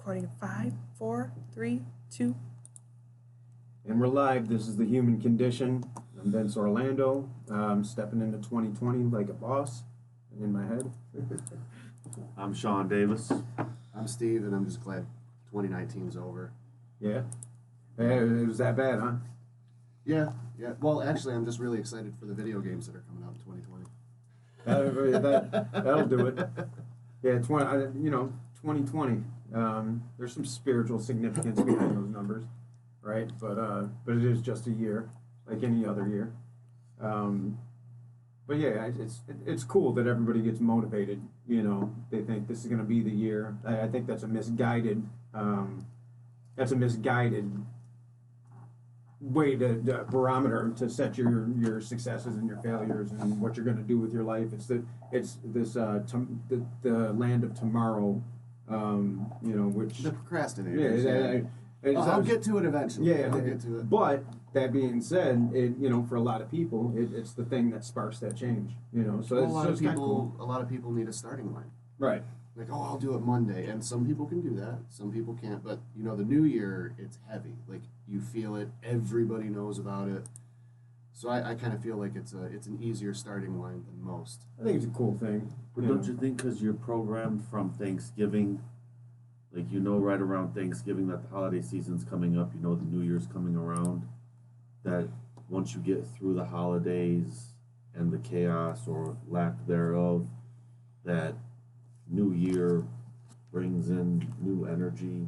recording in 5, 4, 3, 2. And we're live. This is The Human Condition. I'm Vince Orlando. I'm stepping into 2020 like a boss in my head. I'm Sean Davis. I'm Steve, and I'm just glad 2019's over. Yeah? It was that bad, huh? Yeah. Well, actually, I'm just really excited for the video games that are coming out in 2020. That'll do it. Yeah, 2020. There's some spiritual significance behind those numbers, right? But it is just a year, like any other year. But yeah, it's cool that everybody gets motivated. You know, they think this is going to be the year. I think that's a misguided way to barometer to set your successes and your failures and what you're going to do with your life. The land of tomorrow. Which the procrastinators. Yeah. I'll get to it eventually. Yeah, I'll get to it. But that being said, for a lot of people, it's the thing that sparks that change. So a lot of people need a starting line. Right. Like, I'll do it Monday, and some people can do that. Some people can't. But the new year, it's heavy. Like, you feel it. Everybody knows about it. So I kind of feel like it's an easier starting line than most. I think it's a cool thing. But don't you think because you're programmed from Thanksgiving, like right around Thanksgiving that the holiday season's coming up, the New Year's coming around, that once you get through the holidays and the chaos or lack thereof, that New Year brings in new energy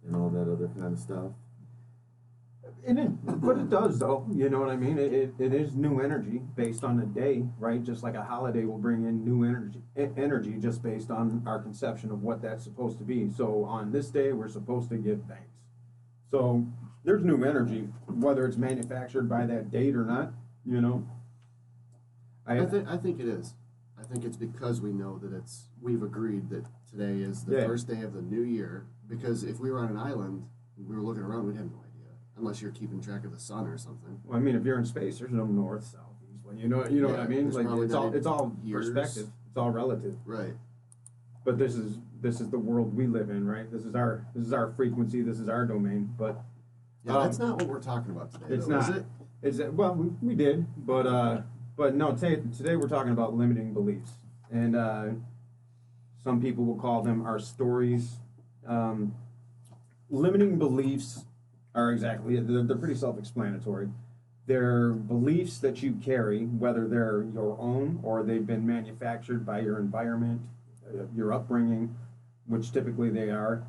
and all that other kind of stuff? But it does, though. You know what I mean? It is new energy based on the day, right? Just like a holiday will bring in new energy just based on our conception of what that's supposed to be. So on this day, we're supposed to give thanks. So there's new energy, whether it's manufactured by that date or not. I think it is. I think it's because we know that we've agreed that today is the first day of the new year. Because if we were on an island and we were looking around, we'd have no idea. Unless you're keeping track of the sun or something. Well, I mean, if you're in space, there's no north, south, east. Well, you know what I mean? Like it's all years. Perspective. It's all relative. Right. But this is the world we live in, right? This is our frequency. This is our domain. But that's not what we're talking about today. It's though, not. Is it? Is it? Well, we did, but no. Today we're talking about limiting beliefs, and some people will call them our stories. Limiting beliefs are they're pretty self-explanatory. They're beliefs that you carry, whether they're your own or they've been manufactured by your environment, your upbringing, which typically they are.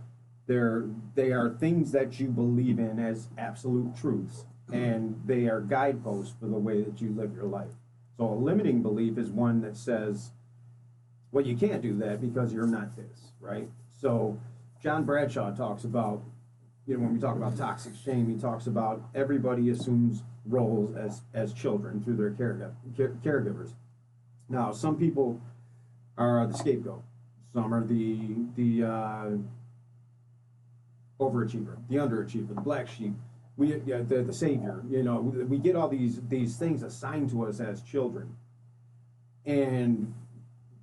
They are things that you believe in as absolute truths, and they are guideposts for the way that you live your life. So a limiting belief is one that says, well, you can't do that because you're not this, right? So John Bradshaw talks about, when we talk about toxic shame, he talks about everybody assumes roles as children through their caregivers. Now, some people are the scapegoat. Some are the overachiever, the underachiever, the black sheep. The savior. We get all these things assigned to us as children, and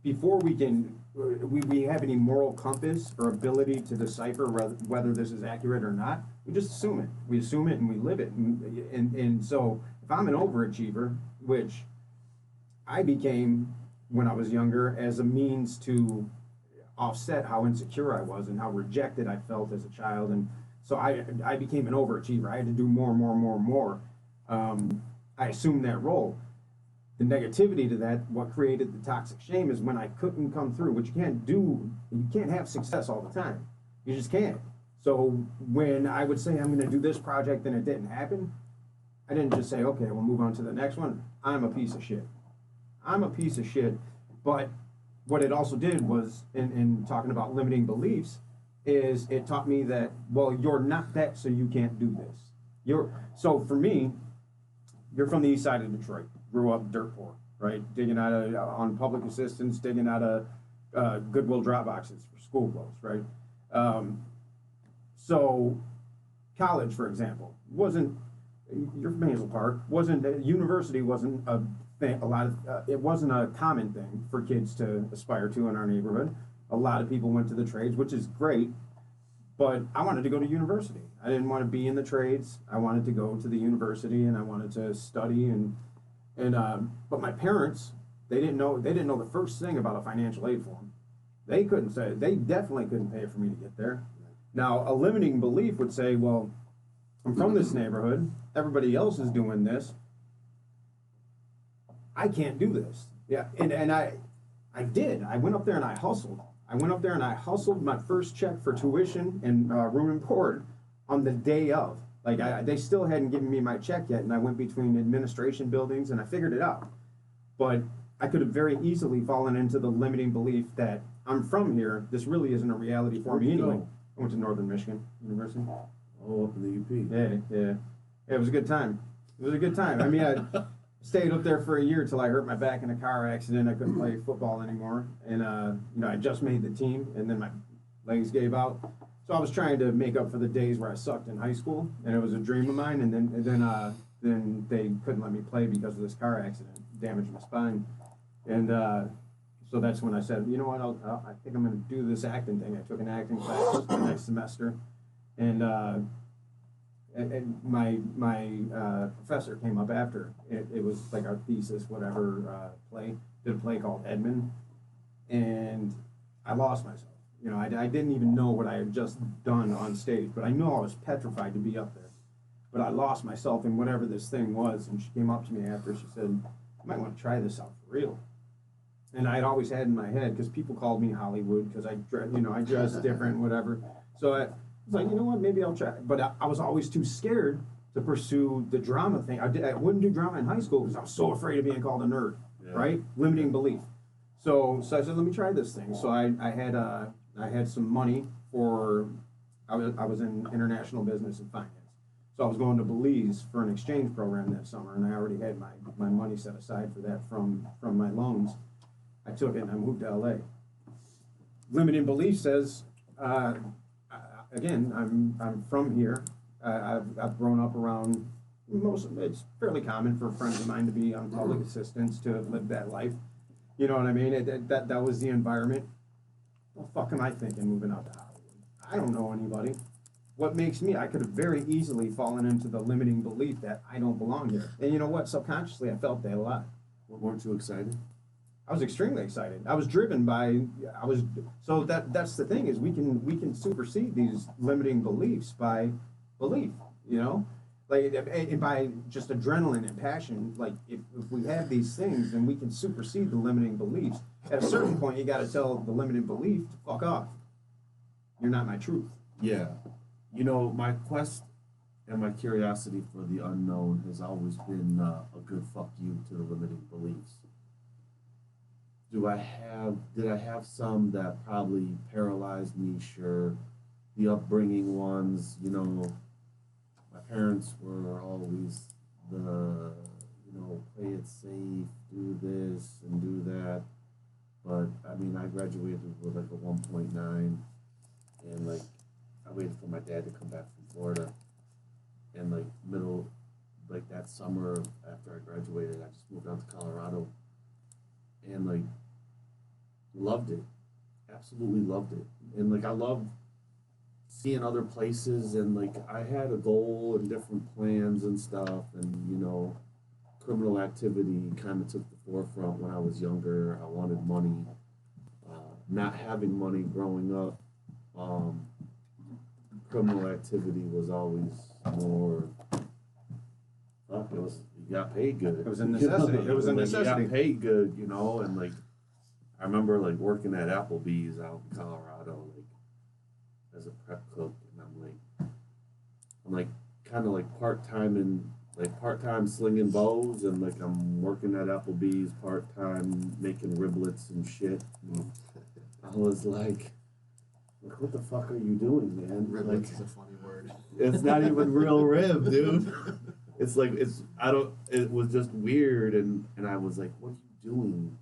before we can. We have any moral compass or ability to decipher whether this is accurate or not. We just assume it. We assume it and we live it. And so if I'm an overachiever, which I became when I was younger as a means to offset how insecure I was and how rejected I felt as a child. And so I became an overachiever. I had to do more. I assumed that role. The negativity to that, what created the toxic shame, is when I couldn't come through, which you can't do. You can't have success all the time. You just can't. So when I would say I'm going to do this project and it didn't happen, I didn't just say, okay, we'll move on to the next one. I'm a piece of shit. I'm a piece of shit. But what it also did was, in talking about limiting beliefs, is it taught me that, well, you're not that, so you can't do this. So for me, you're from the east side of Detroit. Grew up dirt poor, right? Digging out on public assistance, digging out of Goodwill drop boxes for school clothes, right? So college, for example, you're from Hazel Park, university wasn't a thing, it wasn't a common thing for kids to aspire to in our neighborhood. A lot of people went to the trades, which is great, But I wanted to go to university. I didn't want to be in the trades. I wanted to go to the university and I wanted to study but my parents, they didn't know the first thing about a financial aid form. They definitely couldn't pay for me to get there. Now, a limiting belief would say, well, I'm from this neighborhood. Everybody else is doing this. I can't do this. Yeah, and I did. I went up there and I hustled. My first check for tuition and room and board on the day of. They still hadn't given me my check yet, and I went between administration buildings and I figured it out. But I could have very easily fallen into the limiting belief that I'm from here. This really isn't a reality for me anyway. I went to Northern Michigan University. Oh, up in the UP. Yeah. It was a good time. I mean, I stayed up there for a year till I hurt my back in a car accident. I couldn't play football anymore, and I just made the team, and then my legs gave out. So I was trying to make up for the days where I sucked in high school, and it was a dream of mine. And then they couldn't let me play because of this car accident, damaged my spine, and so that's when I said, you know what, I think I'm going to do this acting thing. I took an acting class the next semester, and my professor came up after. It was like our thesis, whatever, play. Did a play called Edmund, and I lost myself. I didn't even know what I had just done on stage, but I know I was petrified to be up there. But I lost myself in whatever this thing was, and she came up to me after. She said, "You might want to try this out for real." And I had always had in my head, because people called me Hollywood because I dress different, whatever. So I was like, you know what, maybe I'll try. But I was always too scared to pursue the drama thing. I wouldn't do drama in high school because I was so afraid of being called a nerd, right? Limiting belief. So I said, let me try this thing. So I had some money for, I was in international business and finance. So I was going to Belize for an exchange program that summer, and I already had my money set aside for that from my loans. I took it and I moved to LA. Limiting belief says, again, I'm from here. I've grown up around it's fairly common for friends of mine to be on public assistance, to have lived that life. You know what I mean? That was the environment. What the fuck am I thinking moving out to Hollywood? I don't know anybody. What makes me, I could have very easily fallen into the limiting belief that I don't belong here. And you know what? Subconsciously, I felt that a lot. Weren't you excited? I was extremely excited. I was driven by, so that's the thing, is we can supersede these limiting beliefs by belief, and by just adrenaline and passion. Like if we have these things, then we can supersede the limiting beliefs. At a certain point, you got to tell the limiting belief to fuck off. You're not my truth. Yeah. My quest and my curiosity for the unknown has always been a good fuck you to the limiting beliefs. Did I have some that probably paralyzed me? Sure. The upbringing ones, my parents were always play it safe, do this and do that. But, I graduated with like a 1.9, and I waited for my dad to come back from Florida, and that summer after I graduated, I just moved out to Colorado, and loved it, absolutely loved it, and I loved seeing other places, and I had a goal and different plans and stuff, and criminal activity kind of took the forefront when I was younger. I wanted money, not having money growing up. Criminal activity was always more. You got paid good. It was a necessity. It was a necessity. You got paid good, and I remember working at Applebee's out in Colorado, as a prep cook, and I'm kind of part-time slinging bows, and I'm working at Applebee's part-time making riblets and shit. And I was like, what the fuck are you doing, man? Riblets is a funny word. It's not even real rib, dude. It was just weird, and I was like, what are you doing?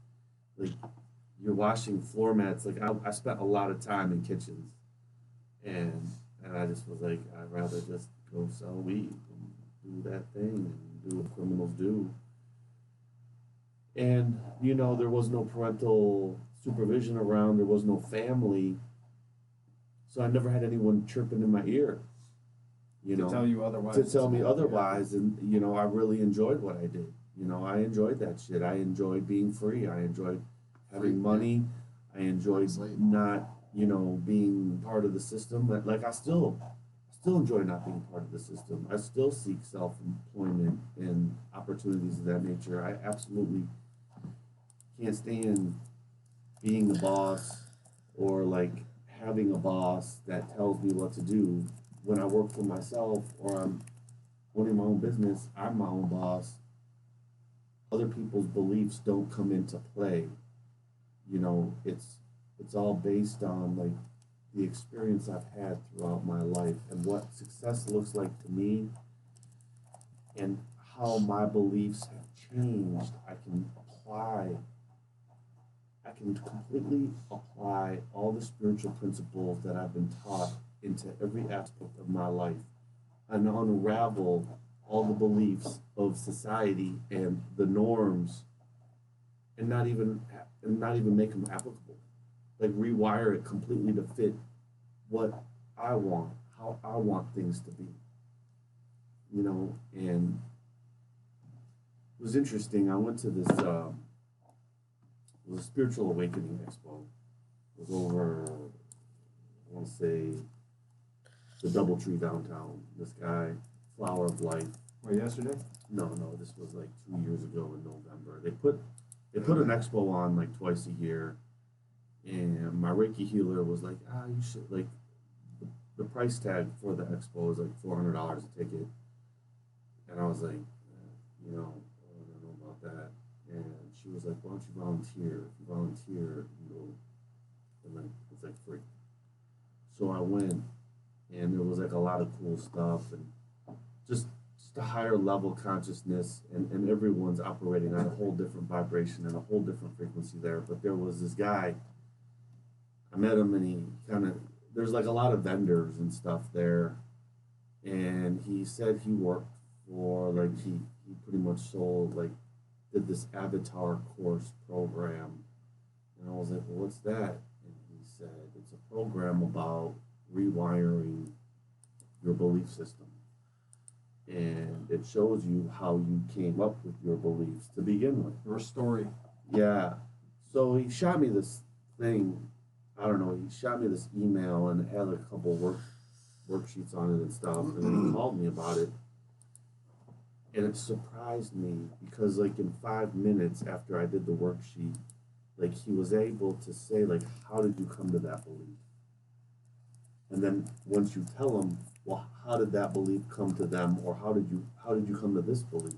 You're washing floor mats. I spent a lot of time in kitchens, and I just was like, I'd rather just go sell weed and do that thing and do what criminals do. And there was no parental supervision around. There was no family. So I never had anyone chirping in my ear, you To know, tell you otherwise. to tell me Yeah. otherwise. And, you know, I really enjoyed what I did. You know, I enjoyed that shit. I enjoyed being free. I enjoyed having Free, money. I enjoyed Honestly. not, you know, being part of the system. But like I still enjoy not being part of the system. I still seek self-employment and opportunities of that nature. I absolutely can't stand being the boss or like having a boss that tells me what to do. When I work for myself or I'm owning my own business, I'm my own boss. Other people's beliefs don't come into play. You know, it's all based on like the experience I've had throughout my life and what success looks like to me and how my beliefs have changed. I can completely apply all the spiritual principles that I've been taught into every aspect of my life and unravel all the beliefs of society and the norms and not even make them applicable. Like rewire it completely to fit what I want, how I want things to be. You know, and it was interesting. I went to this it was a spiritual awakening expo. It was over, I want to say, the DoubleTree downtown. This guy, Flower of Life. Well, yesterday? No, this was like 2 years ago in November. They put an expo on like twice a year, and my Reiki healer was like, you should like the price tag for the expo is like $400 a ticket, and I was like, you know, I don't know about that. And she was like, why don't you volunteer? If you volunteer, and then it's like free. So I went, and there was like a lot of cool stuff, and just a higher level consciousness, and everyone's operating on a whole different vibration and a whole different frequency there. But there was this guy, I met him, and he there's like a lot of vendors and stuff there, and he said he worked for like he pretty much sold like did this avatar course program, and I was like, well, what's that? And he said it's a program about rewiring your belief system, and it shows you how you came up with your beliefs to begin with. Your story. Yeah. So he shot me this thing. I don't know. He shot me this email and it had a couple worksheets on it and stuff. And then he called me about it. And it surprised me because, like, in 5 minutes after I did the worksheet, like, he was able to say, like, how did you come to that belief? And then once you tell him, well, how did that belief come to them, or how did you come to this belief?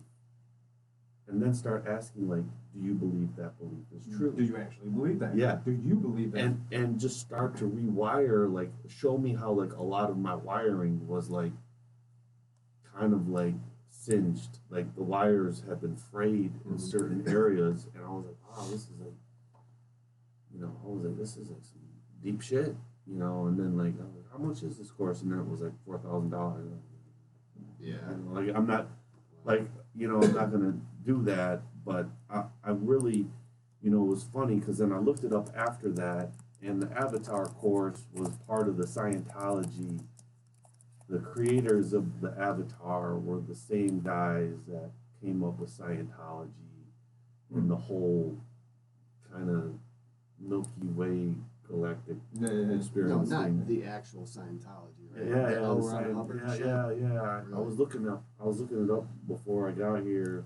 And then start asking, like, do you believe that belief is true? Do you actually believe that? Yeah. Do you believe that? And just start to rewire, like, show me how, like, a lot of my wiring was, like, kind of, like, singed. Like, the wires had been frayed in certain areas, and I was like, wow, this is, like, this is, like, some deep shit, you know? And then, like, I was like, how much is this course? And then it was, like, $4,000. Yeah. You know, like, I'm not, like, you know, I'm not going to do that, but I really, you know, it was funny because then I looked it up after that, and the Avatar course was part of the Scientology. The creators of the Avatar were the same guys that came up with Scientology and the whole kind of Milky Way galactic No, experience not thing. the actual Scientology, right? Yeah, The yeah, L. the Ron science- Hubbard yeah, shit? yeah. I Really? was looking it up before I got here,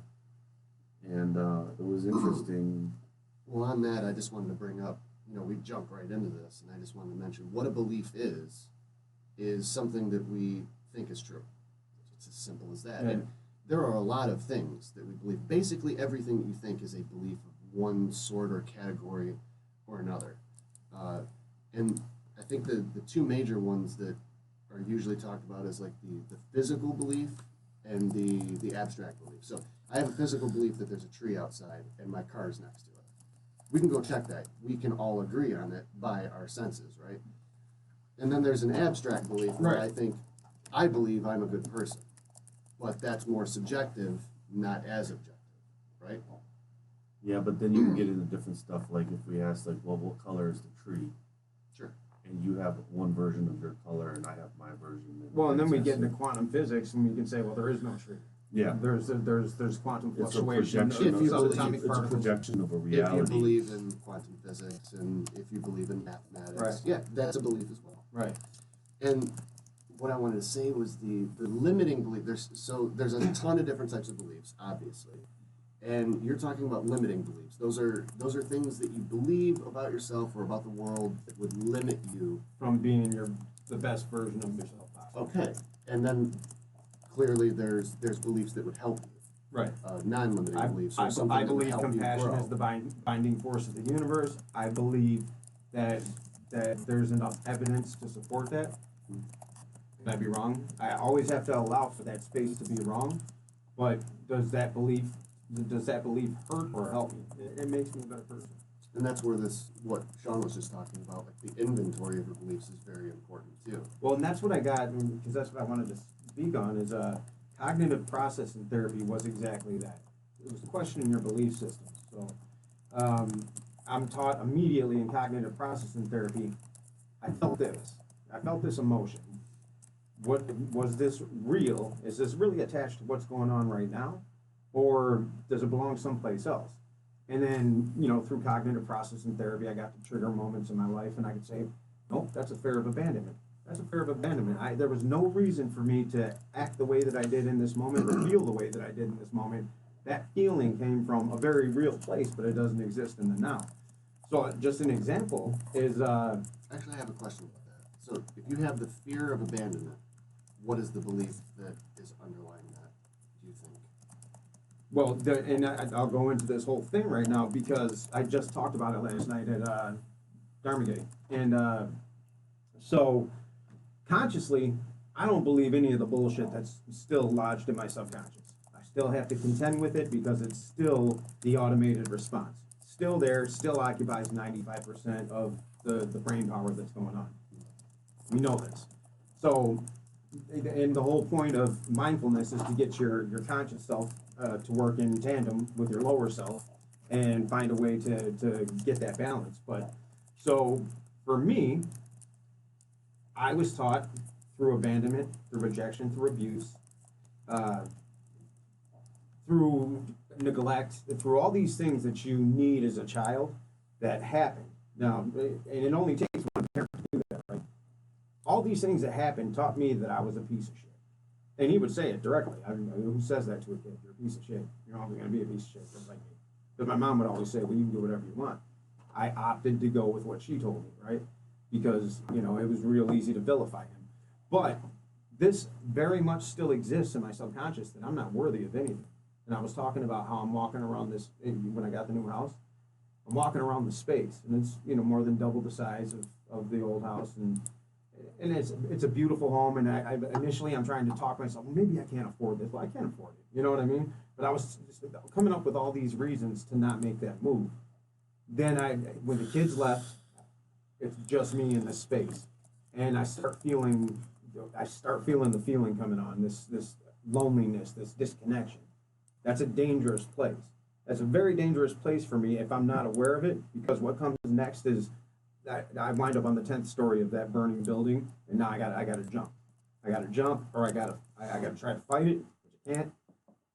and it was interesting. Well, on that, I just wanted to bring up, you know, we jumped right into this, and I just wanted to mention what a belief is something that we think is true. It's as simple as that. Yeah. And there are a lot of things that we believe. Basically, everything that you think is a belief of one sort or category or another. And I think the two major ones that are usually talked about is like the physical belief and the abstract belief. So I have a physical belief that there's a tree outside and my car's next to it. We can go check that. We can all agree on it by our senses, right? And then there's an abstract belief where Right. I believe I'm a good person. But that's more subjective, not as objective, right? Yeah, but then you can get into different stuff. Like if we ask, like, well, what color is the tree? Sure. and you have one version of your color and I have my version. Well, and then we get it's- into quantum physics, and we can say, well, there is no tree. yeah, There's quantum it's a fluctuation projection. If you Of, believe- it's a particles. projection of a If you reality. believe in quantum physics and if you believe in mathematics, Right. yeah, that's a belief as well. Right. And what I wanted to say was the limiting belief. There's a ton of different types of beliefs, obviously, and you're talking about limiting beliefs. Those are things that you believe about yourself or about the world that would limit you. From being the best version of yourself possible. Okay, and then clearly there's beliefs that would help you. Right. Non-limiting beliefs. Or something I that would believe help you compassion grow. is the binding force of the universe. I believe that there's enough evidence to support that. Could I be wrong? I always have to allow for that space to be wrong, but does that belief hurt or help me? It makes me a better person. And that's where what Sean was just talking about, like the inventory of your beliefs is very important too. Well, and that's what I got, because that's what I wanted to speak on, is cognitive processing therapy was exactly that. It was questioning your belief systems. So I'm taught immediately in cognitive processing therapy, I felt this emotion. What was this real? Is this really attached to what's going on right now? Or does it belong someplace else? And then, through cognitive processing therapy, I got to trigger moments in my life, and I could say, nope, that's a fear of abandonment. That's a fear of abandonment. There was no reason for me to act the way that I did in this moment, or feel the way that I did in this moment. That feeling came from a very real place, but it doesn't exist in the now. So just an example is... Actually, I have a question about that. So if you have the fear of abandonment, what is the belief that is underlying that, do you think? Well, I'll go into this whole thing right now because I just talked about it last night at Darmagate. And so consciously, I don't believe any of the bullshit that's still lodged in my subconscious. I still have to contend with it because it's still the automated response. Still there, still occupies 95% of the brain power that's going on. We know this. So, and the whole point of mindfulness is to get your conscious self to work in tandem with your lower self and find a way to get that balance. But so for me, I was taught through abandonment, through rejection, through abuse, through neglect, through all these things that you need as a child that happen. Now, and it only takes one parent to do that, right? All these things that happened taught me that I was a piece of shit. And he would say it directly. I mean, who says that to a kid? You're a piece of shit. You're always going to be a piece of shit, just like me. But my mom would always say, well, you can do whatever you want. I opted to go with what she told me, right? Because, it was real easy to vilify him. But this very much still exists in my subconscious that I'm not worthy of anything. And I was talking about how I'm walking around this, when I got the new house, I'm walking around the space, and it's, more than double the size of the old house. And it's a beautiful home, and I initially I'm trying to talk myself, well, maybe I can't afford this. Well, I can't afford it. You know what I mean? But I was just coming up with all these reasons to not make that move. Then when the kids left, it's just me in this space, and I start feeling the feeling coming on, this loneliness, this disconnection. That's a dangerous place. That's a very dangerous place for me if I'm not aware of it, because what comes next is I wind up on the 10th story of that burning building, and now I gotta jump. I gotta jump, or I gotta try to fight it, but I can't,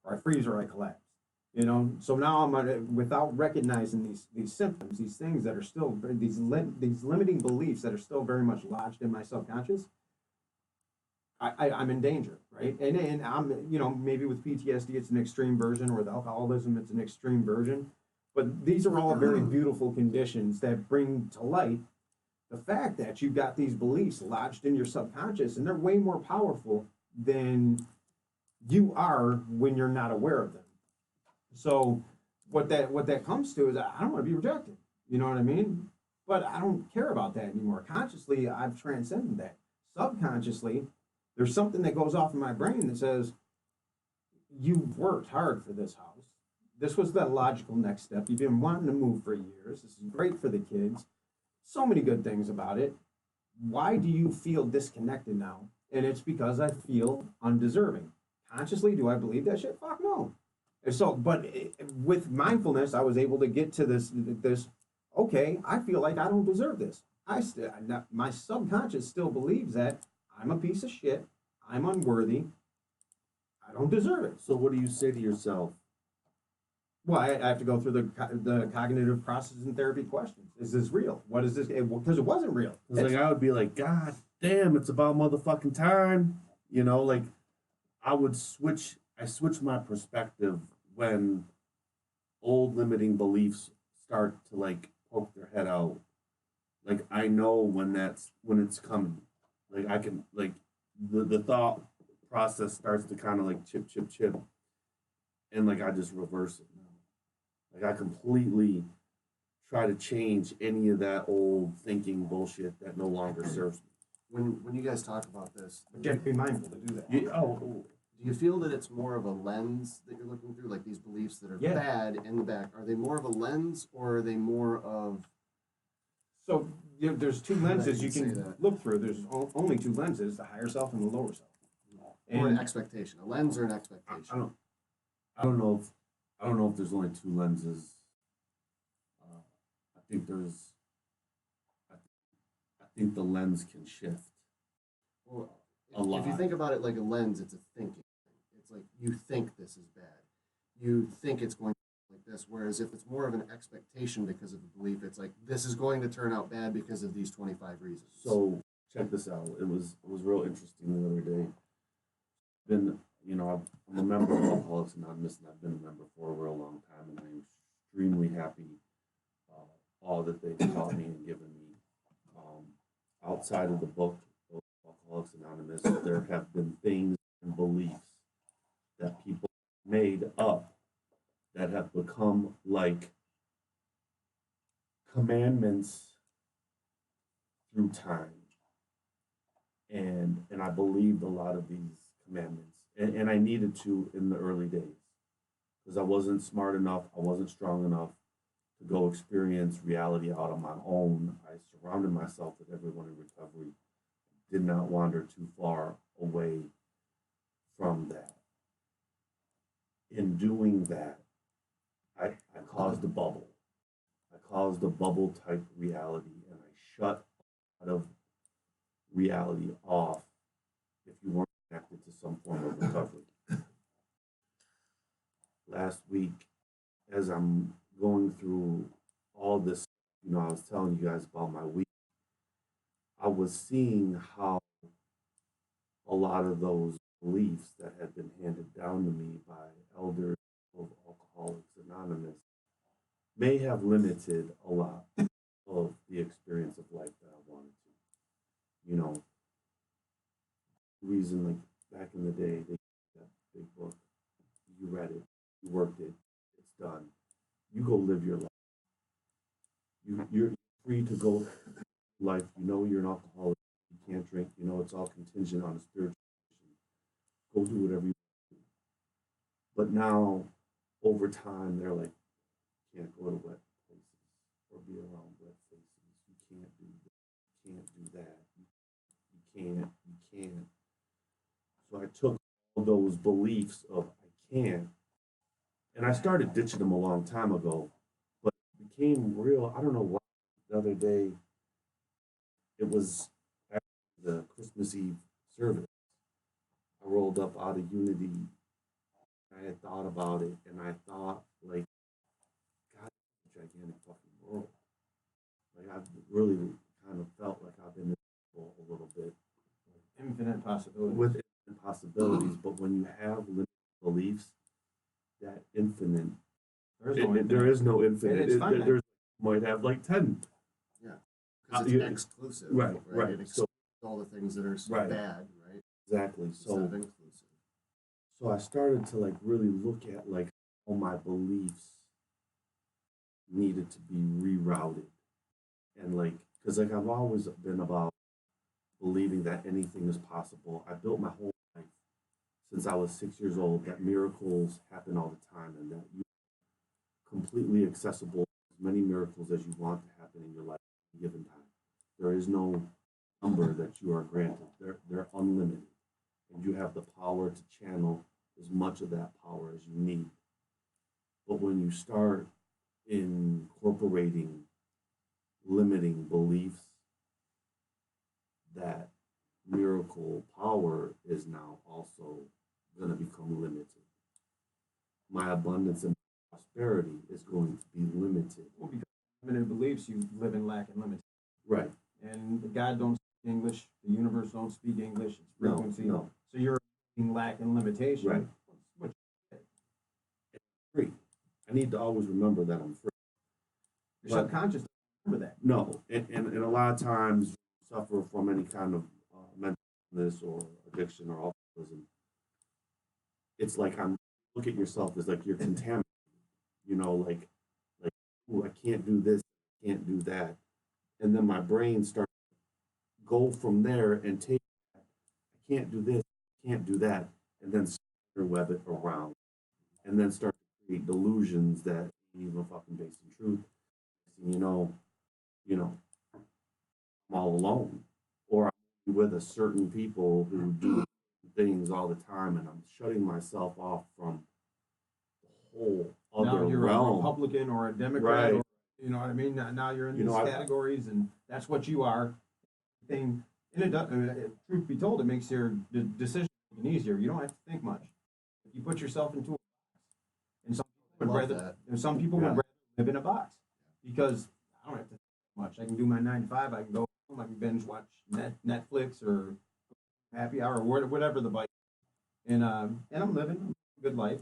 or I freeze or I collapse. So now I'm without recognizing these symptoms, these things that are still these limiting beliefs that are still very much lodged in my subconscious. I'm in danger, right? And I'm, maybe with PTSD it's an extreme version, or with alcoholism it's an extreme version. But these are all very beautiful conditions that bring to light the fact that you've got these beliefs lodged in your subconscious, and they're way more powerful than you are when you're not aware of them. So what that comes to is I don't want to be rejected. You know what I mean? But I don't care about that anymore. Consciously, I've transcended that. Subconsciously, there's something that goes off in my brain that says, you've worked hard for this house. This was the logical next step. You've been wanting to move for years. This is great for the kids. So many good things about it. Why do you feel disconnected now? And it's because I feel undeserving. Consciously, do I believe that shit? Fuck no. And so, with mindfulness, I was able to get to this, okay, I feel like I don't deserve this. my subconscious still believes that I'm a piece of shit. I'm unworthy. I don't deserve it. So what do you say to yourself? Well, I have to go through the cognitive processing therapy questions. Is this real? What is this? Because it wasn't real. Because like I would be like, God damn, it's about motherfucking time. You know, like I would switch. I switch my perspective when old limiting beliefs start to like poke their head out. Like I know when it's coming. Like I can like the thought process starts to kind of like chip, and like I just reverse it now. Like I completely try to change any of that old thinking bullshit that no longer serves me. When you guys talk about this, But you have to be mindful to do that. Oh, do you feel that it's more of a lens that you're looking through, like these beliefs that are Yeah. bad in the back? Are they more of a lens, or are they more of? So there's two lenses you Say can that. look through. There's only two lenses: the higher self and the lower self. Or an And expectation, a lens or an expectation? I don't know if there's only two lenses. I think there's. I think the lens can shift. Well, A if you lot. think about it like a lens, it's a thinking thing. It's like you think this is bad. You think it's going to be like this. Whereas if it's more of an expectation because of a belief, it's like this is going to turn out bad because of these 25 reasons. So check this out. It was real interesting the other day. I'm a member of Alcoholics Anonymous, and I've been a member for a real long time, and I'm extremely happy all that they've taught me and given me. Outside of the book of Alcoholics Anonymous, there have been things and beliefs that people made up that have become like commandments through time. And I believed a lot of these commandments. And I needed to in the early days because I wasn't smart enough, I wasn't strong enough to go experience reality out on my own. I surrounded myself with everyone in recovery, did not wander too far away from that. In doing that, I caused a bubble. I caused a bubble type reality, and I shut a lot of reality off if you weren't connected to some form of recovery. Last week, as I'm going through all this, I was telling you guys about my week. I was seeing how a lot of those beliefs that had been handed down to me by elders of Alcoholics Anonymous may have limited a lot of the experience of life that I wanted to. Reason like back in the day, they that big book, you read it, you worked it, it's done. You go live your life. You're free to go life. You're an alcoholic. You can't drink. It's all contingent on a spiritual condition. Go do whatever you want to do. But now, over time, they're like, you can't go to wet places or be around wet places. You can't do this. You can't do that. You can't. So I took all those beliefs of I can't, and I started ditching them a long time ago, but it became real. I don't know why. The other day, it was after the Christmas Eve service. I rolled up out of Unity. I had thought about it, and I thought, like, God, it's a gigantic fucking world. Like, I've really kind of felt like I've been in a little bit. Infinite possibilities. With infinite possibilities, but when you have limited beliefs, that infinite, there is no infinite. It's finite. There's might have like 10. Yeah, because it's exclusive. Right. It excludes all the things that are so bad, right? Exactly. Instead of inclusive. So I started to like really look at like all my beliefs needed to be rerouted, and like because like I've always been about believing that anything is possible. I built my whole life since I was 6 years old that miracles happen all the time, and that you completely accessible as many miracles as you want to happen in your life at any given time. There is no number that you are granted. They're unlimited, and you have the power to channel as much of that power as you need. But when you start incorporating limiting beliefs that miracle power is now also going to become limited. My abundance and prosperity is going to be limited. Well, because limited beliefs, you live in lack and limitation. Right. And God don't speak English. The universe don't speak English. It's frequency. No. So you're in lack and limitation. Right. What's Free. I need to always remember that I'm free. your subconscious doesn't remember that. No, and a lot of times you suffer from any kind of mental illness or addiction or alcoholism. It's like look at yourself as like you're contaminated. You know, like, ooh, I can't do this, I can't do that, and then my brain starts to go from there and take. I can't do this, I can't do that, and then web it around, and then start to create delusions that ain't even fucking based in truth. You know, I'm all alone, or I'm with a certain people who do things all the time, and I'm shutting myself off from the whole other Now you're realm. a Republican or a Democrat. Right. Or, you know what I mean? Now you're in You these know, categories, and that's what you are. Thing, and truth be told, it makes your decision making easier. You don't have to think much. If you put yourself into a box, and some people would Love rather, that. and some people Yeah. would rather live in a box because I don't have to think much. I can do my 9 to 5. I can go home. I can binge watch Netflix or happy hour or whatever the bike. And I'm living a good life.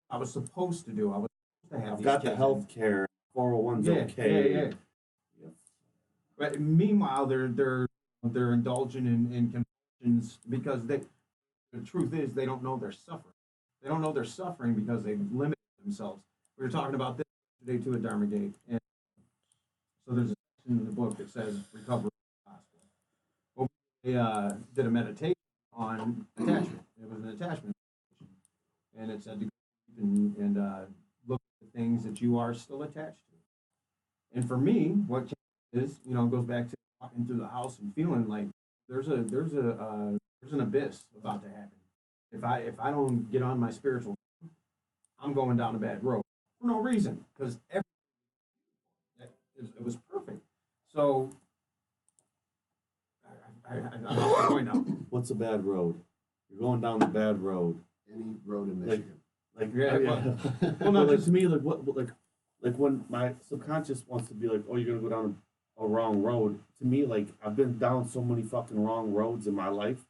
I was supposed to do. I was supposed to have. I've these got the kids. health care, 401's okay. Yeah. But meanwhile, they're indulging in convulsions because the truth is they don't know they're suffering. They don't know they're suffering because they've limited themselves. We were talking about this today too at Dharmagate, and so there's a section in the book that says recovery is possible. Well, we did a meditation on attachment. It was an attachment meditation, and it said to go and look at the things that you are still attached to. And for me, what is, goes back to walking through the house and feeling like there's an abyss about to happen. If I don't get on my spiritual, I'm going down a bad road for no reason because it was perfect. So I'm going now. What's a bad road? You're going down the bad road. Any road in Michigan. Well, no, like, to me, like when my subconscious wants to be like, oh, you're gonna go down a wrong road. To me, like I've been down so many fucking wrong roads in my life.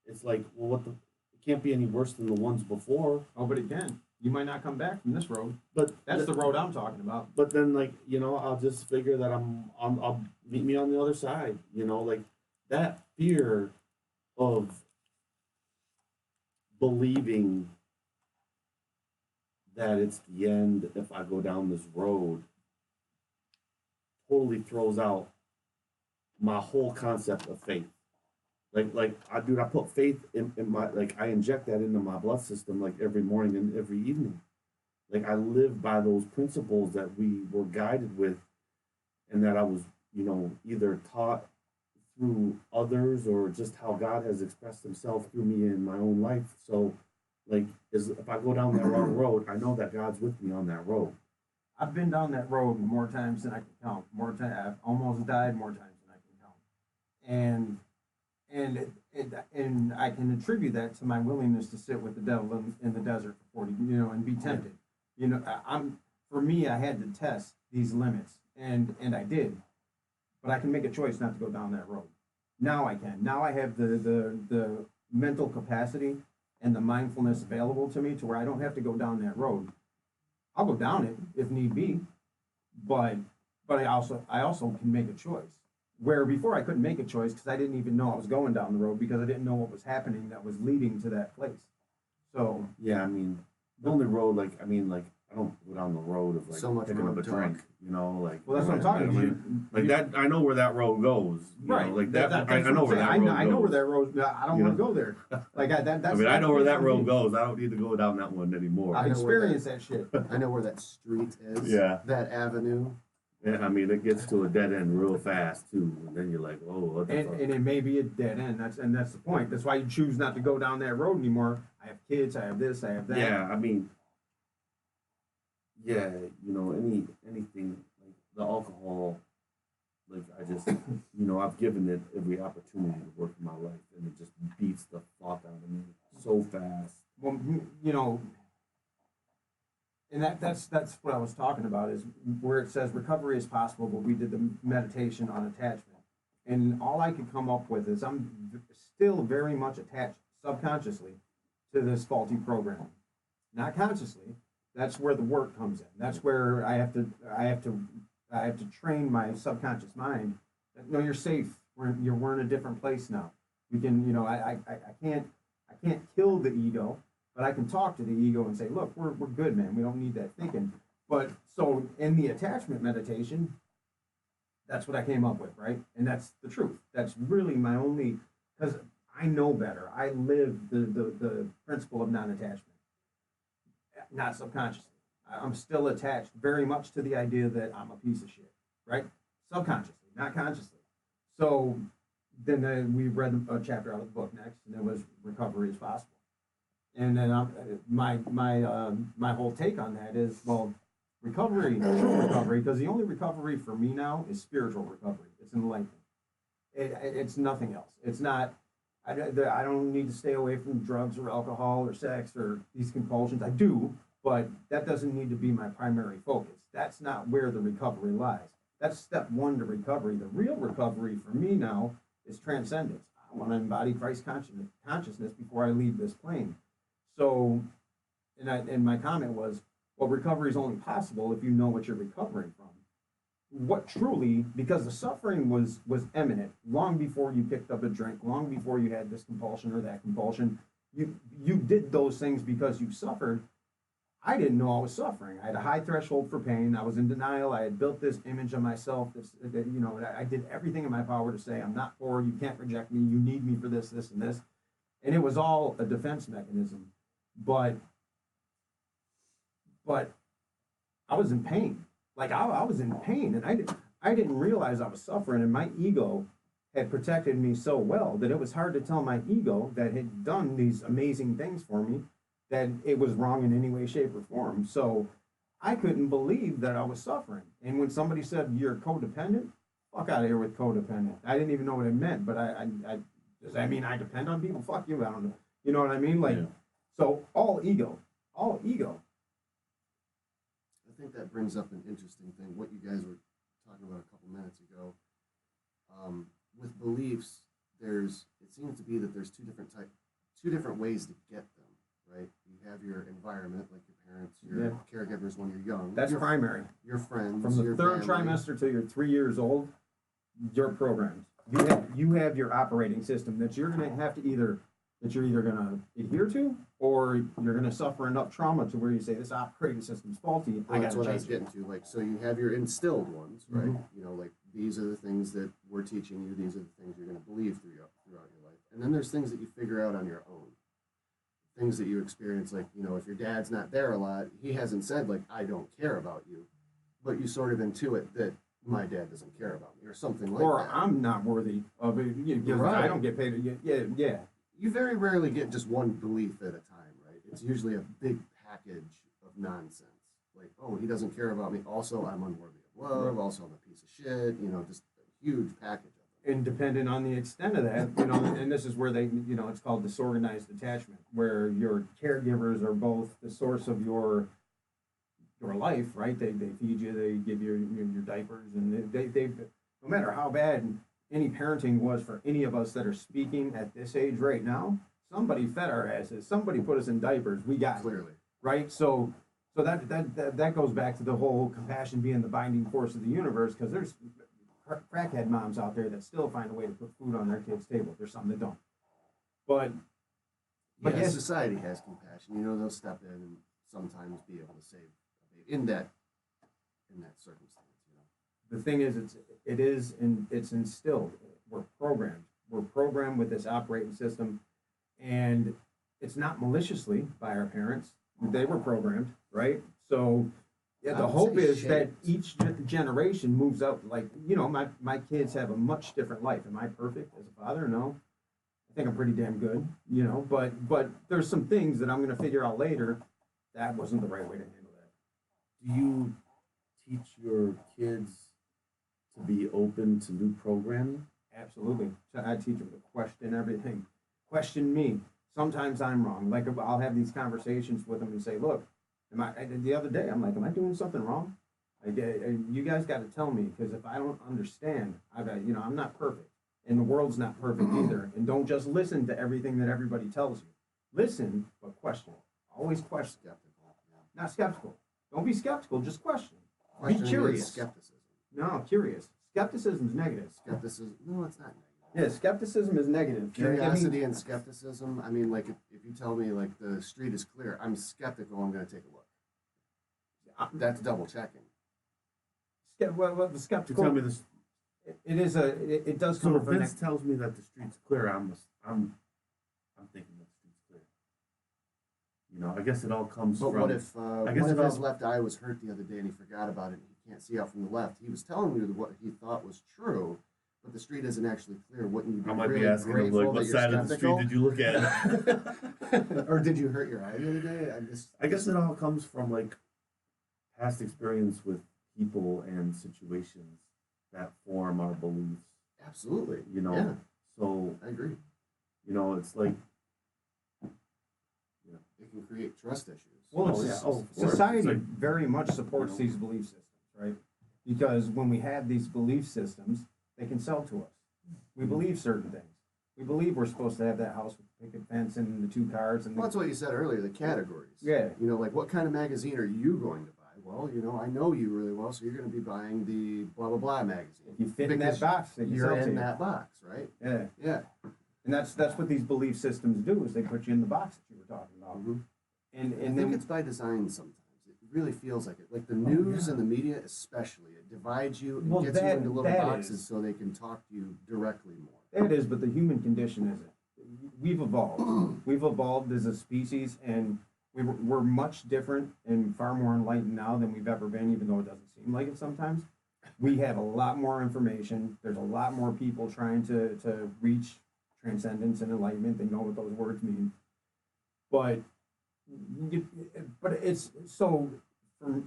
It's like, well, it can't be any worse than the ones before. Oh, but it can. You might not come back from this road. But that's the road I'm talking about. But then, like, I'll just figure that I'll meet me on the other side. Like that fear of believing that it's the end if I go down this road totally throws out my whole concept of faith. Like I put faith in my, like I inject that into my blood system like every morning and every evening. Like I live by those principles that we were guided with and that I was, either taught through others or just how God has expressed himself through me in my own life. So like if I go down that wrong road, I know that God's with me on that road. I've been down that road more times than I can count. I've almost died more times than I can count. And I can attribute that to my willingness to sit with the devil in the desert for 40, and be tempted. For me, I had to test these limits, and I did. But I can make a choice not to go down that road. Now I can. Now I have the mental capacity and the mindfulness available to me to where I don't have to go down that road. I'll go down it if need be, but I also can make a choice. Where before I couldn't make a choice because I didn't even know I was going down the road because I didn't know what was happening that was leading to that place. So yeah, I mean, the only road, I don't go down the road of so much picking up a road drink, talk. Well, that's what I'm talking about. That I know where that road goes. Right. I know where that road goes. I know where that road. I don't want to go there. I know where that road goes. I don't need to go down that one anymore. I've experienced that shit. I know where that street is. Yeah. That avenue. Yeah, I mean, it gets to a dead end real fast too, and then you're like, oh, what the fuck? And it may be a dead end. That's the point. That's why you choose not to go down that road anymore. I have kids. I have this. I have that. Yeah, I mean, anything like the alcohol, Like I just, I've given it every opportunity to work in my life, and it just beats the fuck out of me so fast. Well, and that's what I was talking about, is where it says recovery is possible, but we did the meditation on attachment, and all I could come up with is I'm still very much attached subconsciously to this faulty programming, not consciously. That's where the work comes in. That's where I have to train my subconscious mind that, no, you're safe. We're in a different place now. We can, I can't kill the ego, but I can talk to the ego and say, look, we're good, man. We don't need that thinking. But so in the attachment meditation, that's what I came up with, right? And that's the truth. That's really my only, because I know better. I live the principle of non-attachment, not subconsciously. I'm still attached very much to the idea that I'm a piece of shit, right? Subconsciously, not consciously. So then we read a chapter out of the book next, and it was recovery is possible. And then my whole take on that is, well, recovery, true recovery, because the only recovery for me now is spiritual recovery. It's enlightenment. It's nothing else. It's not. I don't need to stay away from drugs or alcohol or sex or these compulsions. I do, but that doesn't need to be my primary focus. That's not where the recovery lies. That's step one to recovery. The real recovery for me now is transcendence. I want to embody Christ consciousness before I leave this plane. So, and my comment was, well, recovery is only possible if you know what you're recovering from. What truly, because the suffering was imminent long before you picked up a drink, long before you had this compulsion or that compulsion. You did those things because you suffered. I didn't know I was suffering. I had a high threshold for pain. I was in denial. I had built this image of myself. I did everything in my power to say, I'm not for you. Can't reject me. You need me for this, this, and this. And it was all a defense mechanism. But I was in pain. Like I was in pain, and I didn't realize I was suffering, and my ego had protected me so well that it was hard to tell my ego that had done these amazing things for me that it was wrong in any way, shape, or form. So I couldn't believe that I was suffering. And when somebody said you're codependent, fuck out of here with codependent. I didn't even know what it meant, but I does that mean I depend on people? Fuck you, I don't know. You know what I mean? Like, yeah. So all ego. I think that brings up an interesting thing, what you guys were talking about a couple minutes ago. With beliefs, it seems to be that there's two different ways to get them, right? You have your environment, like your parents, your caregivers when you're young. That's primary. Your friends. From the third trimester till you're 3 years old, you're programmed. You have your operating system that you're gonna have to either gonna adhere to, or you're gonna suffer enough trauma to where you say this operating system's faulty. Well, that's what I was getting to. Like, so you have your instilled ones, right? Mm-hmm. Like these are the things that we're teaching you. These are the things you're gonna believe throughout your life. And then there's things that you figure out on your own. Things that you experience, like, if your dad's not there a lot, he hasn't said, like, I don't care about you. But you sort of intuit that my dad doesn't care about me or something like that. Or I'm not worthy of it. Right. I don't get paid. Yeah. You very rarely get just one belief at a time, right? It's usually a big package of nonsense. Like, oh, he doesn't care about me. Also, I'm unworthy of love. Right. Also, I'm a piece of shit. Just a huge package of them. And depending on the extent of that, and this is where they, it's called disorganized attachment, where your caregivers are both the source of your life, right? They feed you, they give you your diapers, and they no matter how bad any parenting was for any of us that are speaking at this age right now, somebody fed our asses, somebody put us in diapers. We got clearly, right? So that goes back to the whole compassion being the binding force of the universe, because there's crackhead moms out there that still find a way to put food on their kids' table. There's some that don't. But yes, society has compassion. They'll step in and sometimes be able to save in that circumstance. The thing is, it's instilled. We're programmed. We're programmed with this operating system, and it's not maliciously by our parents. They were programmed, right? So, yeah, the hope is that each generation moves up. Like, my kids have a much different life. Am I perfect as a father? No. I think I'm pretty damn good, but there's some things that I'm going to figure out later. That wasn't the right way to handle that. Do you teach your kids to be open to new programming. Absolutely. So I teach them to question everything. Question me. Sometimes I'm wrong. Like I'll have these conversations with them and say, "Look, the other day I'm like, am I doing something wrong? You guys got to tell me because if I don't understand, I'm not perfect, and the world's not perfect either. And don't just listen to everything that everybody tells you. Listen, but question. Always question. Skeptical. Yeah. Not skeptical. Don't be skeptical. Just question. Questioning Be is curious. skepticism. No, curious. Skepticism is negative. Skepticism. No, it's not negative. Yeah, skepticism is negative. Curiosity and skepticism. I mean, like if you tell me like the street is clear, I'm skeptical. I'm going to take a look. That's double checking. Well, the To skeptical. tell me this, It does come so up if with Vince tells me that the street's clear, I'm thinking that the street's clear. You know, I guess it all comes But from. what if I guess one of it his all- left eye was hurt the other day and he forgot about it and he can't see out from the left? He was telling you what he thought was true, but the street isn't actually clear. Wouldn't you be I might really be asking him grateful like, that what you're side of the street skeptical? did you look at? Or did you hurt your eye the other day? I guess it all comes from like past experience with people and situations that form our beliefs. Absolutely. You know, Yeah, so I agree. you know, it's like It can create trust issues. Well, Oh, yeah. Oh, of course. society It's like, very much supports you know. these belief systems, right? Because when we have these belief systems, they can sell to us. We believe certain things. We believe we're supposed to have that house with the picket fence and the 2 cars and Well, that's what you said earlier, the categories. Yeah. You know, like what kind of magazine are you going to buy? Well, you know, I know you really well, so you're going to be buying the blah, blah, blah magazine. if you fit in Because that box, they can You're sell to in you. that box, right? Yeah. Yeah. And that's what these belief systems do is they put you in the box that you were talking about. Mhm. And I think then it's by design sometimes. It really feels like it. Like the news yeah. and the media especially. It divides you and Well, gets you that- into little that boxes is- so they can talk to you directly more. That is, but the human condition isn't. We've evolved. We've evolved as a species, and we're much different and far more enlightened now than we've ever been, even though it doesn't seem like it sometimes. We have a lot more information. There's a lot more people trying to reach transcendence and enlightenment. They know what those words mean. But it's so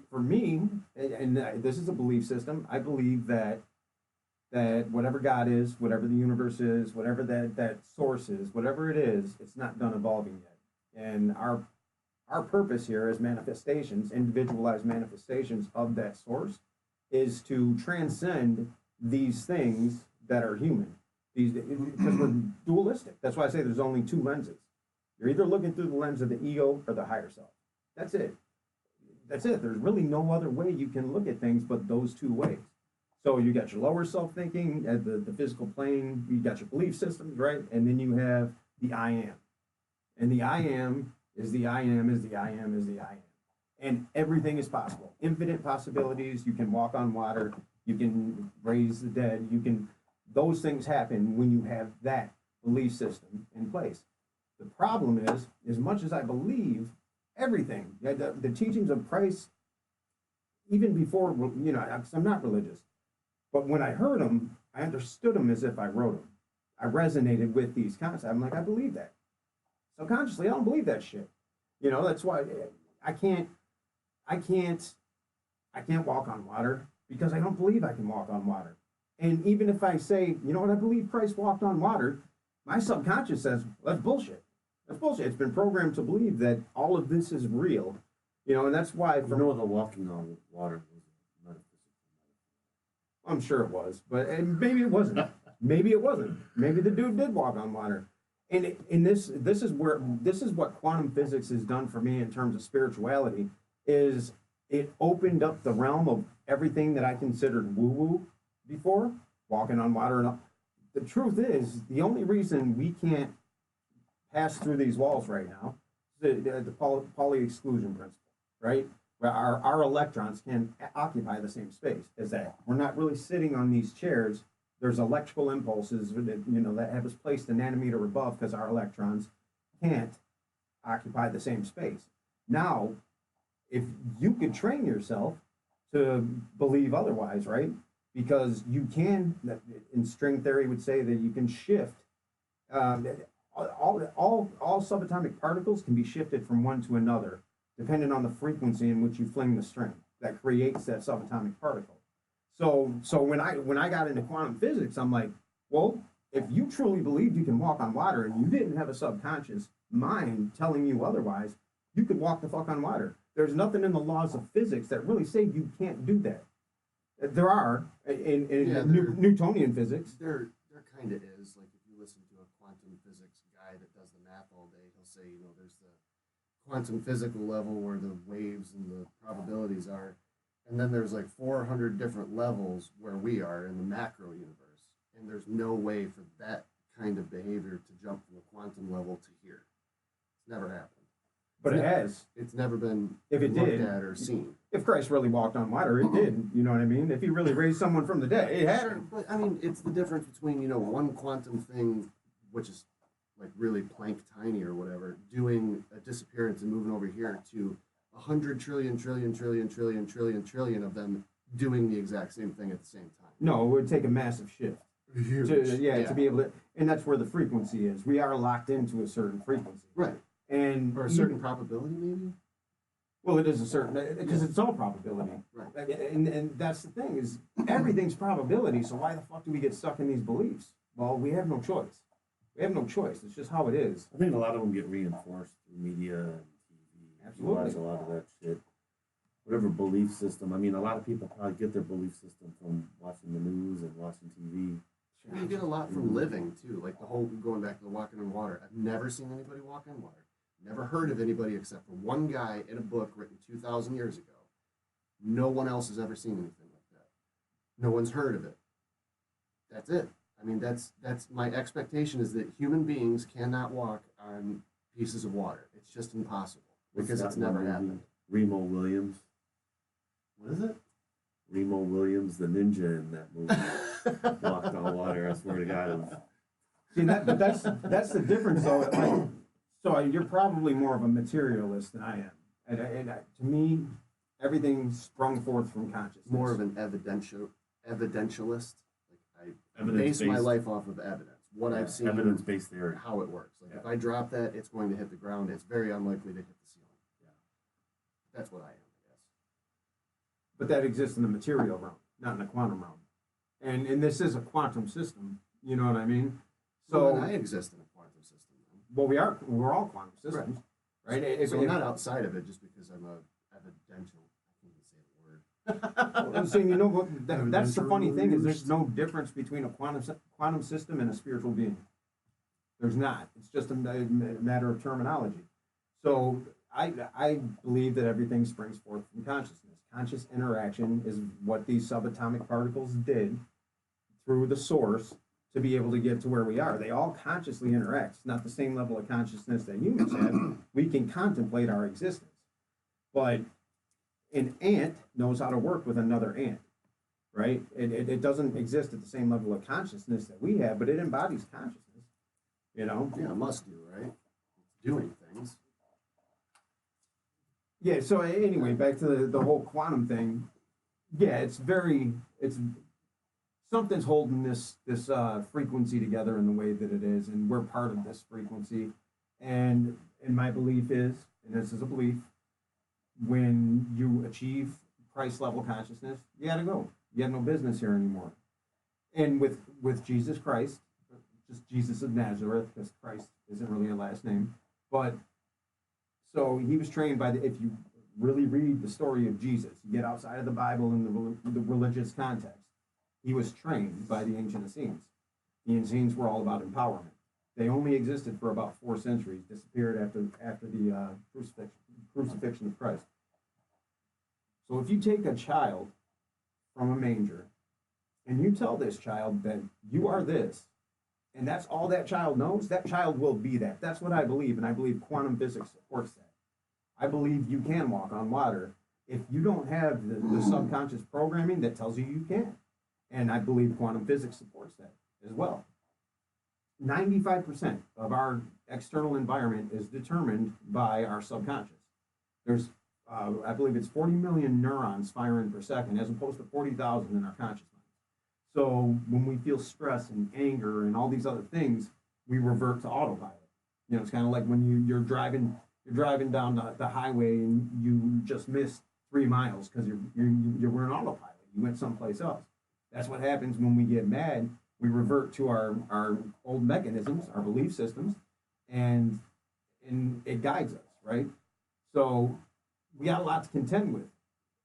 for me, and this is a belief system. I believe that whatever God is, whatever the universe is, whatever that source is, whatever it is, it's not done evolving yet. And our purpose here as manifestations, individualized manifestations of that source, is to transcend these things that are human. Because we're dualistic. That's why I say there's only 2 lenses. You're either looking through the lens of the ego or the higher self. That's it. That's it. There's really no other way you can look at things but those 2 ways. So you got your lower self thinking at the physical plane, you got your belief systems, right? And then you have the I am. And the I am is the I am is the I am is the I am. And everything is possible. Infinite possibilities. You can walk on water, you can raise the dead, those things happen when you have that belief system in place. The problem is, as much as I believe everything, the teachings of Christ, even before, I'm not religious, but when I heard them, I understood them as if I wrote them. I resonated with these concepts. I'm like, I believe that. Subconsciously, I don't believe that shit. That's why I can't walk on water because I don't believe I can walk on water. And even if I say, you know what, I believe Christ walked on water, my subconscious says, that's bullshit. That's bullshit. It's been programmed to believe that all of this is real. And that's why you know, the walking on water was metaphysical. I'm sure it was, but maybe it wasn't. Maybe it wasn't. Maybe the dude did walk on water. And this is what quantum physics has done for me in terms of spirituality, is it opened up the realm of everything that I considered woo-woo before, walking on water and all. The truth is, the only reason we can't pass through these walls right now is the Pauli exclusion principle, right? Where our electrons can occupy the same space as that. We're not really sitting on these chairs. There's electrical impulses that have us placed a nanometer above because our electrons can't occupy the same space. Now, if you could train yourself to believe otherwise, right? Because you can, in string theory would say that you can shift, all subatomic particles can be shifted from one to another, depending on the frequency in which you fling the string that creates that subatomic particle. So when I got into quantum physics, I'm like, well, if you truly believed you can walk on water and you didn't have a subconscious mind telling you otherwise, you could walk the fuck on water. There's nothing in the laws of physics that really say you can't do that. There are in Newtonian physics. There kind of is. Like if you listen to a quantum physics guy that does the math all day, he'll say, there's the quantum physical level where the waves and the probabilities are, and then there's like 400 different levels where we are in the macro universe, and there's no way for that kind of behavior to jump from a quantum level to here. It's never happened. But it has. It's never been if it looked did, at or seen. If Christ really walked on water, it did. You know what I mean? If he really raised someone from the dead, it happened. But I mean, it's the difference between one quantum thing, which is like really Planck tiny or whatever, doing a disappearance and moving over here, to 100 trillion of them doing the exact same thing at the same time. No, it would take a massive shift. Huge. To be able to, and that's where the frequency is. We are locked into a certain frequency. Right. And or a certain probability, maybe? Well, it is a certain, because it's all probability. Right. And that's the thing, is everything's probability, so why the fuck do we get stuck in these beliefs? Well, we have no choice. We have no choice. It's just how it is. I think a lot of them get reinforced through media and TV. Absolutely. You watch a lot of that shit. Whatever belief system. I mean, a lot of people probably get their belief system from watching the news and watching TV. And you get a lot from living, too. Like the whole, going back to the walking on water. I've never seen anybody walk on water. Never heard of anybody except for one guy in a book written 2,000 years ago. No one else has ever seen anything like that. No one's heard of it. That's it. I mean, that's my expectation, is that human beings cannot walk on pieces of water. It's just impossible because it's never happened. Remo Williams. What is it? Remo Williams, the ninja in that movie, walked on water. I swear to God. See, that's the difference, though. Like, so you're probably more of a materialist than I am. And to me, everything sprung forth from consciousness. More of an evidentialist. Like I Evidence-based. base my life off of evidence. What I've seen. Evidence-based theory. How it works. Like if I drop that, it's going to hit the ground. It's very unlikely to hit the ceiling. Yeah. That's what I am, I guess. But that exists in the material realm, not in the quantum realm. And this is a quantum system. You know what I mean? So well, I exist in a quantum system. Well, we're all quantum systems, right? So I'm not outside of it just because I'm a evidential. I can't even say the word. So you know what? That's the funny thing, is there's no difference between a quantum system and a spiritual being. There's not. It's just a matter of terminology. So I believe that everything springs forth from consciousness. Conscious interaction is what these subatomic particles did through the source to be able to get to where we are. They all consciously interact. It's not the same level of consciousness that humans have. We can contemplate our existence. But an ant knows how to work with another ant, right? It doesn't exist at the same level of consciousness that we have, but it embodies consciousness, you know? Yeah, it must do, right? It's doing things. Yeah, so anyway, back to the whole quantum thing. Yeah, it's something's holding this frequency together in the way that it is, and we're part of this frequency. And my belief is, and this is a belief, when you achieve Christ level consciousness, you gotta go. You have no business here anymore. And with Jesus Christ, just Jesus of Nazareth, because Christ isn't really a last name, but so he was trained by if you really read the story of Jesus, you get outside of the Bible in the religious context. He was trained by the ancient Essenes. The Essenes were all about empowerment. They only existed for about 4 centuries, disappeared after the crucifixion of Christ. So if you take a child from a manger and you tell this child that you are this, and that's all that child knows, that child will be that. That's what I believe, and I believe quantum physics supports that. I believe you can walk on water if you don't have the subconscious programming that tells you you can. And I believe quantum physics supports that as well. 95% of our external environment is determined by our subconscious. There's, I believe it's 40 million neurons firing per second, as opposed to 40,000 in our conscious mind. So when we feel stress and anger and all these other things, we revert to autopilot. You know, it's kind of like when you're driving down the highway and you just missed 3 miles because you're in autopilot. You went someplace else. That's what happens when we get mad. We revert to our old mechanisms, our belief systems, and it guides us, right? So we got a lot to contend with,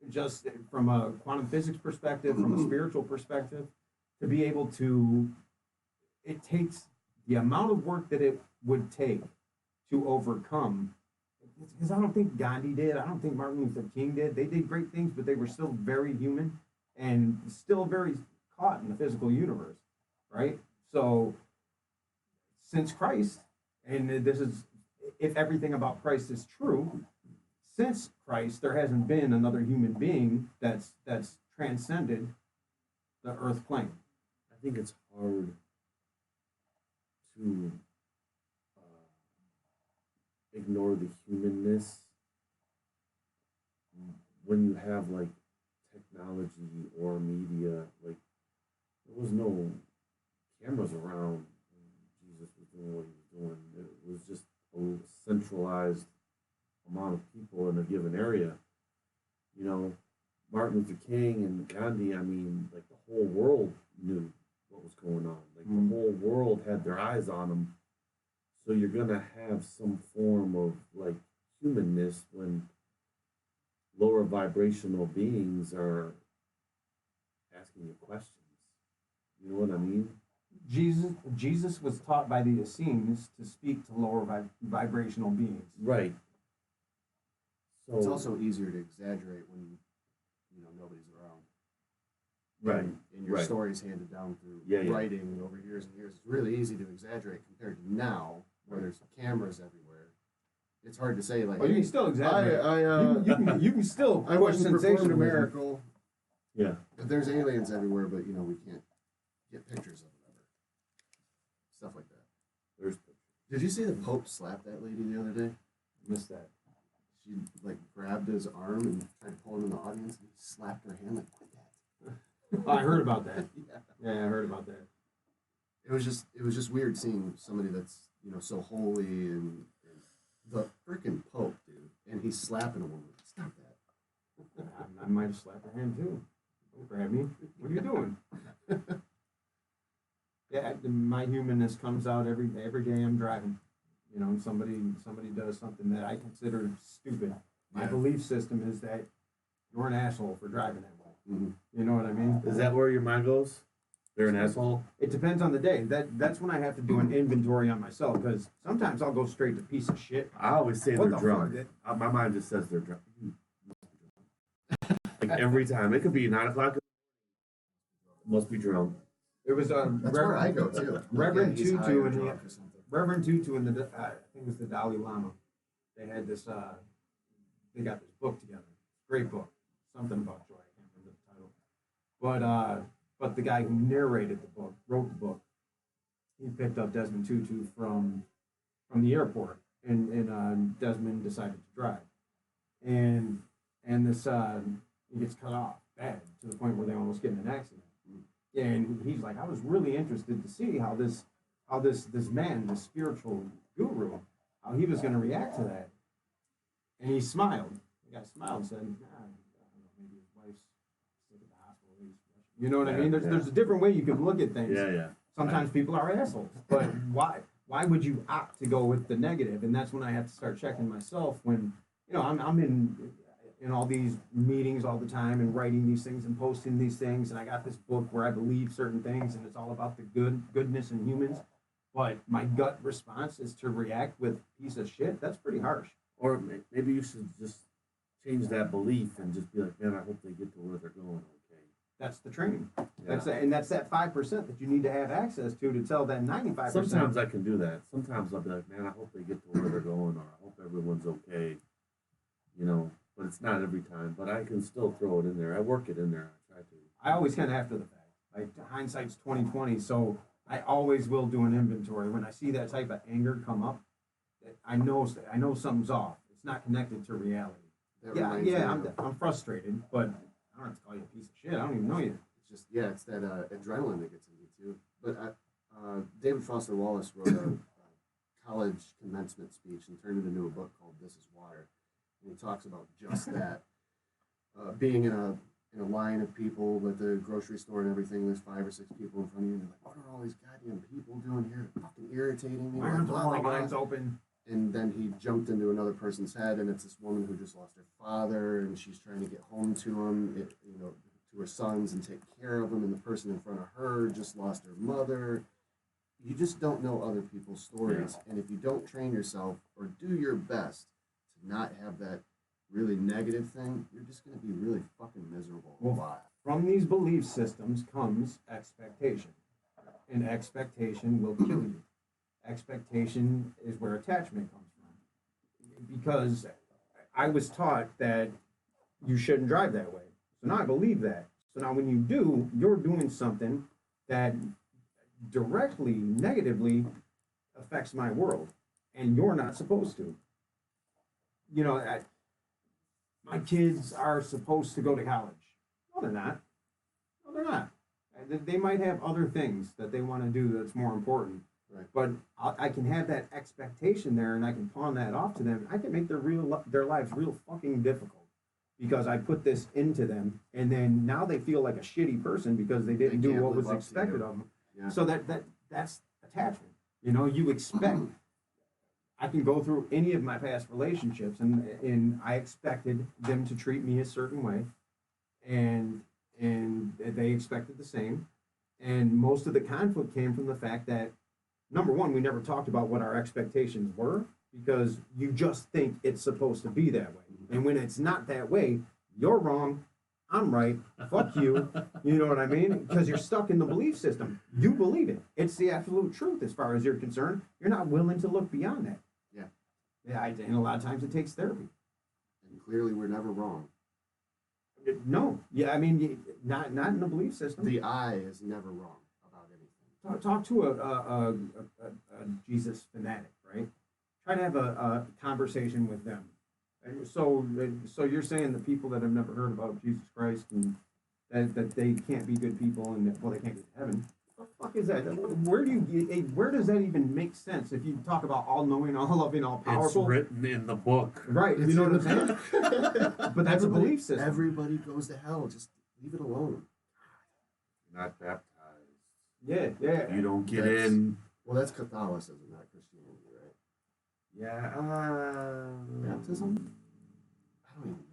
just from a quantum physics perspective, from a spiritual perspective, to be able to. It takes the amount of work that it would take to overcome. Because I don't think Gandhi did. I don't think Martin Luther King did. They did great things, but they were still very human and still very caught in the physical universe, right? So, since Christ, and this is, if everything about Christ is true, since Christ, there hasn't been another human being that's transcended the earth plane. I think it's hard to ignore the humanness when you have like technology or media. Like, there was no cameras around when Jesus was doing what he was doing. It was just a centralized amount of people in a given area. You know, Martin Luther King and Gandhi, I mean, like the whole world knew what was going on. Like the whole world had their eyes on them. So you're gonna have some form of like humanness when lower vibrational beings are asking you questions. You know what I mean? Jesus was taught by the Essenes to speak to lower vibrational beings. Right. So It's also easier to exaggerate when nobody's around. right. And your Right. story's handed down through Yeah, yeah. writing over years and years. It's really easy to exaggerate compared to now, where there's cameras everywhere. It's hard to say, like, Well, you can still exaggerate. You can still I push went and performed a sensationalism. miracle. Yeah. But there's aliens everywhere, but we can't get pictures of them ever. Stuff like that. There's Did you see the Pope slap that lady the other day? Missed that. She like grabbed his arm and tried to pull him in the audience, and he slapped her hand like, "Quit that." Oh, I heard about that. Yeah. Yeah, I heard about that. It was just weird seeing somebody that's so holy and the freaking Pope, dude, and he's slapping a woman. Stop that. I might have slapped her hand too. Don't grab me. What are you doing? Yeah, my humanness comes out every day I'm driving. And somebody does something that I consider stupid. My Yeah. belief system is that you're an asshole for driving that way. Mhm. You know what I mean? Is that where your mind goes? They're an asshole? It depends on the day. That's when I have to do an inventory on myself, because sometimes I'll go straight to piece of shit. I always say What they're the drunk. fuck? My mind just says they're drunk. Like every time. It could be 9 o'clock. Must be drunk. It was That's where I go too. Reverend He's high Tutu or and the drunk or something. Reverend Tutu and the I think it was the Dalai Lama. They had this. They got this book together. Great book. Something about joy. I can't remember the title. But the guy who narrated the book, wrote the book. He picked up Desmond Tutu from the airport, and Desmond decided to drive, and this he gets cut off bad to the point where they almost get in an accident. And he's like, I was really interested to see how this man, this spiritual guru, how he was going to react to that. And he smiled. The guy smiled and said, I don't know, maybe his wife's sick at the hospital. You know what I mean? There's a different way you can look at things. Yeah. Sometimes people are assholes, but why would you opt to go with the negative? And that's when I have to start checking myself. When I'm in all these meetings all the time and writing these things and posting these things, and I got this book where I believe certain things, and it's all about the goodness in humans. But my gut response is to react with piece of shit. That's pretty harsh. Or maybe you should just change that belief and just be like, man, I hope they get to where they're going okay. That's the training. Yeah. That's that 5% that you need to have access to tell that 95%. Sometimes I can do that. Sometimes I'll be like, man, I hope they get to where they're going, or I hope everyone's okay. But it's not every time. But I can still throw it in there. I work it in there. I try to. I always kind of after the fact. Like, hindsight's 20/20, so I always will do an inventory. When I see that type of anger come up, I know something's off. It's not connected to reality. That reminds me of- I'm frustrated, but I don't have to call you a piece of shit. I don't even know you. It's just it's that adrenaline that gets in me too. But David Foster Wallace wrote a college commencement speech and turned it into a book called "This Is Water," and he talks about just that. Being in a in a line of people at the grocery store and everything. There's 5 or 6 people in front of you, and you're like, what are all these goddamn people doing here? They're fucking irritating me. Why aren't Blah, all the blah, blah. lines open? And then he jumped into another person's head, and it's this woman who just lost her father, and she's trying to get home to him, to her sons and take care of them, and the person in front of her just lost her mother. You just don't know other people's stories, and if you don't train yourself or do your best to not have that really negative thing, you're just going to be really fucking miserable a lot. From these belief systems comes expectation, and expectation will kill you. Expectation is where attachment comes from. Because I was taught that you shouldn't drive that way. So now I believe that. So now when you do, you're doing something that directly, negatively affects my world. And you're not supposed to. You know, my kids are supposed to go to college. No, they're not. No, they're not. They might have other things that they want to do that's more important. Right. But I can have that expectation there, and I can pawn that off to them. I can make their lives real fucking difficult because I put this into them, and then now they feel like a shitty person because they didn't do what was expected of them. Yeah. So that's attachment. You know, you expect. I can go through any of my past relationships, and I expected them to treat me a certain way, and they expected the same. And most of the conflict came from the fact that, number one, we never talked about what our expectations were because you just think it's supposed to be that way. And when it's not that way, you're wrong, I'm right, fuck you. You know what I mean? Because you're stuck in the belief system. You believe it. It's the absolute truth as far as you're concerned. You're not willing to look beyond that. Yeah, and a lot of times it takes therapy. And clearly we're never wrong. No. Yeah, I mean, not in the belief system. The I is never wrong about anything. Talk to a Jesus fanatic, right? Try to have a conversation with them. And so you're saying the people that have never heard about Jesus Christ and that they can't be good people and they can't get to heaven. What the fuck is that? Where does that even make sense? If you talk about all knowing, all loving, all powerful, it's written in the book, right? You know what I'm saying? But that's a belief system. Everybody goes to hell. Just leave it alone. Not baptized. Yeah. You don't get That's- in. Well, that's Catholicism, not Christianity, right? Yeah. Baptism? I don't even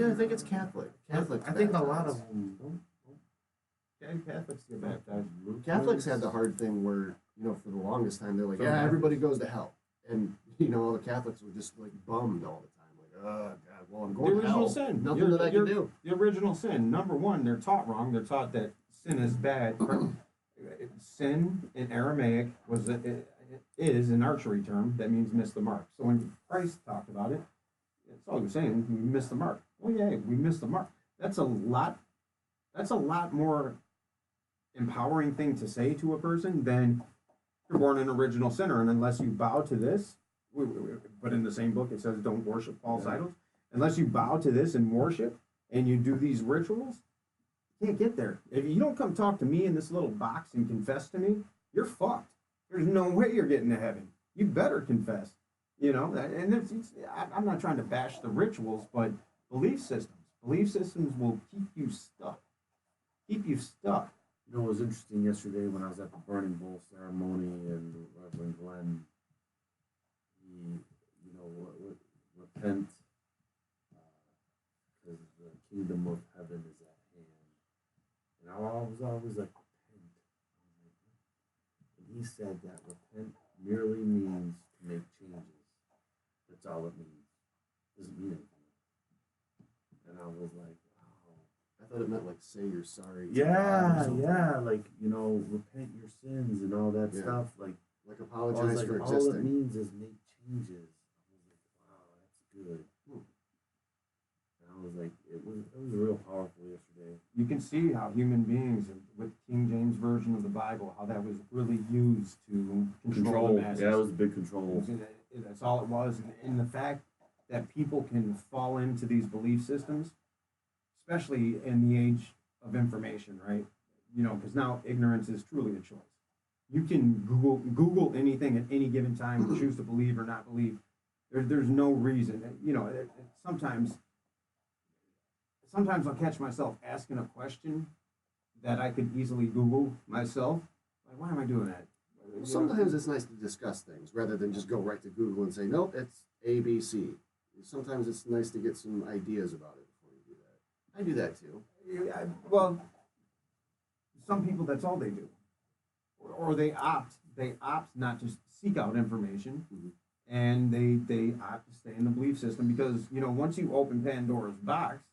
know. Yeah, I think it's Catholic. Catholics. I think a baptize. lot of them don't. Catholics get baptized. Catholics had the hard thing where, for the longest time, they're like, yeah, everybody goes to hell. And, all the Catholics were just, like, bummed all the time. Like, oh, God, well, I'm The going to original hell. sin. Nothing that I can do. The original sin. Number one, they're taught wrong. They're taught that sin is bad. Sin in Aramaic is an archery term that means miss the mark. So when Christ talked about it, that's all he was saying. We missed the mark. Well, yeah, we missed the mark. That's a lot more empowering thing to say to a person than you're born an original sinner, and unless you bow to this, but in the same book it says don't worship false idols. Unless you bow to this and worship, and you do these rituals, you can't get there. If you don't come talk to me in this little box and confess to me, you're fucked. There's no way you're getting to heaven. You better confess. And I'm not trying to bash the rituals, but belief systems will keep you stuck. It was interesting yesterday when I was at the Burning Bowl ceremony and Reverend Glenn, he, repent because the kingdom of heaven is at hand. And I was always like, repent. And he said that repent merely means to make changes. That's all it means. It doesn't mean anything. And I was like, I thought it meant, like, say you're sorry. to God or yeah, something. like, repent your sins and all that Yeah. stuff. Like, Like, I was apologize like, for all it existing. means is make changes. I was like, wow, that's good. And I was like, it was real powerful yesterday. You can see how human beings, with King James Version of the Bible, how that was really used to control the masses. Yeah, it was a big control. That's all it was. And the fact that people can fall into these belief systems, especially in the age of information, right? Because now ignorance is truly a choice. You can Google anything at any given time and choose to believe or not believe. There's no reason. sometimes I'll catch myself asking a question that I could easily Google myself. Like, why am I doing that? Well, sometimes it's nice to discuss things rather than just go right to Google and say, nope, it's A, B, C. Sometimes it's nice to get some ideas about it before you do that. I do that too. Well, some people, that's all they do. Or they opt not to seek out information, and they opt to stay in the belief system because, once you open Pandora's box,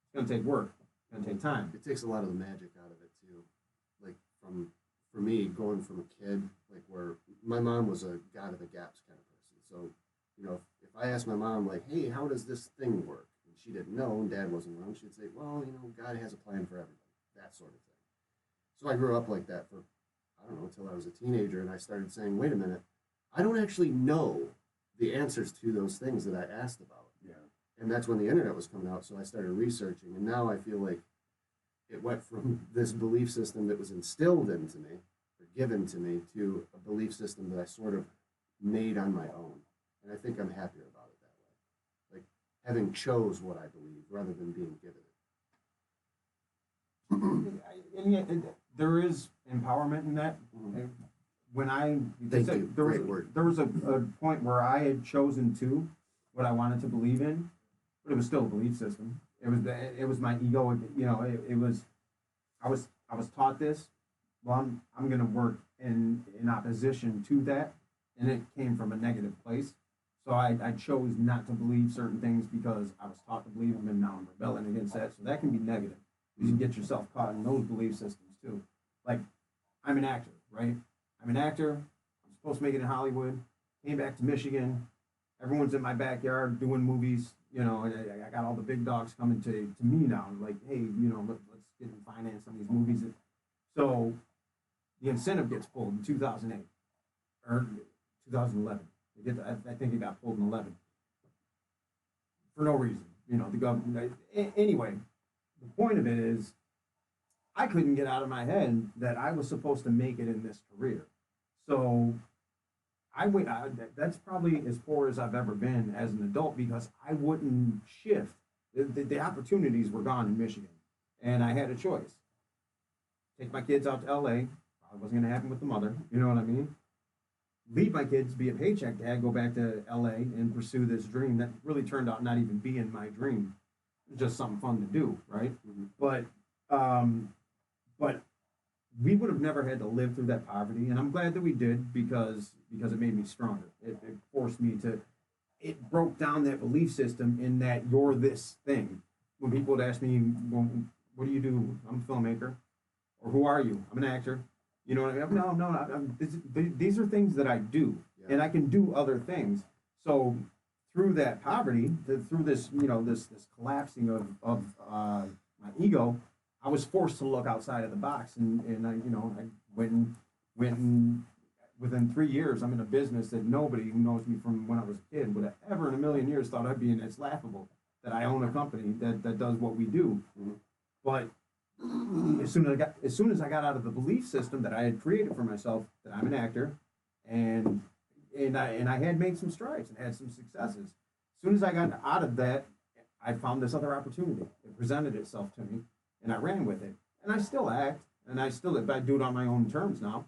it's going to take work. It's going to take time. It takes a lot of the magic out of it too. Like for me, going from a kid, like where my mom was a God of the gaps kind of person. So, if I asked my mom, like, hey, how does this thing work? And she didn't know, and Dad wasn't around, she'd say, well, God has a plan for everybody, that sort of thing. So I grew up like that for, I don't know, until I was a teenager, and I started saying, wait a minute, I don't actually know the answers to those things that I asked about. Yeah. And that's when the internet was coming out, so I started researching, and now I feel like it went from this belief system that was instilled into me, or given to me, to a belief system that I sort of made on my own. And I think I'm happier about it that way. Like having chose what I believe rather than being given it. And yet, there is empowerment in that. When Thank you. Great word. There was a point where I had chosen to what I wanted to believe in, but it was still a belief system. It was my ego. It was I was taught this. Well, I'm going to work in opposition to that, and it came from a negative place. So I chose not to believe certain things because I was taught to believe them, and now I'm rebelling against that. So that can be negative. You can get yourself caught in those belief systems too. Like, I'm an actor, right? I'm an actor. I'm supposed to make it in Hollywood. Came back to Michigan. Everyone's in my backyard doing movies. And I got all the big dogs coming to me now. Like, hey, let's get in finance on these movies. So the incentive gets pulled in 2008 or 2011. I think it got pulled in 11 for no reason. The government. Anyway, the point of it is, I couldn't get out of my head that I was supposed to make it in this career. So that's probably as poor as I've ever been as an adult because I wouldn't shift. The opportunities were gone in Michigan, and I had a choice. Take my kids out to L.A. Probably wasn't going to happen with the mother. You know what I mean? Leave my kids, be a paycheck dad, go back to L.A. and pursue this dream that really turned out not even being my dream. Just something fun to do, right? But we would have never had to live through that poverty, and I'm glad that we did because it made me stronger. It forced me to. It broke down that belief system in that you're this thing. When people would ask me, well, "What do you do?" I'm a filmmaker, or "Who are you?" I'm an actor. You know what I mean? No. These are things that I do, and I can do other things. So through that poverty, through this, this collapsing of my ego, I was forced to look outside of the box, and I went and within 3 years, I'm in a business that nobody who knows me from when I was a kid would have ever in a million years thought I'd be in. It's laughable that I own a company that does what we do. But as soon as I got out of the belief system that I had created for myself, that I'm an actor, and I had made some strides and had some successes. As soon as I got out of that, I found this other opportunity. It presented itself to me, and I ran with it. And I still act, and I do it on my own terms now.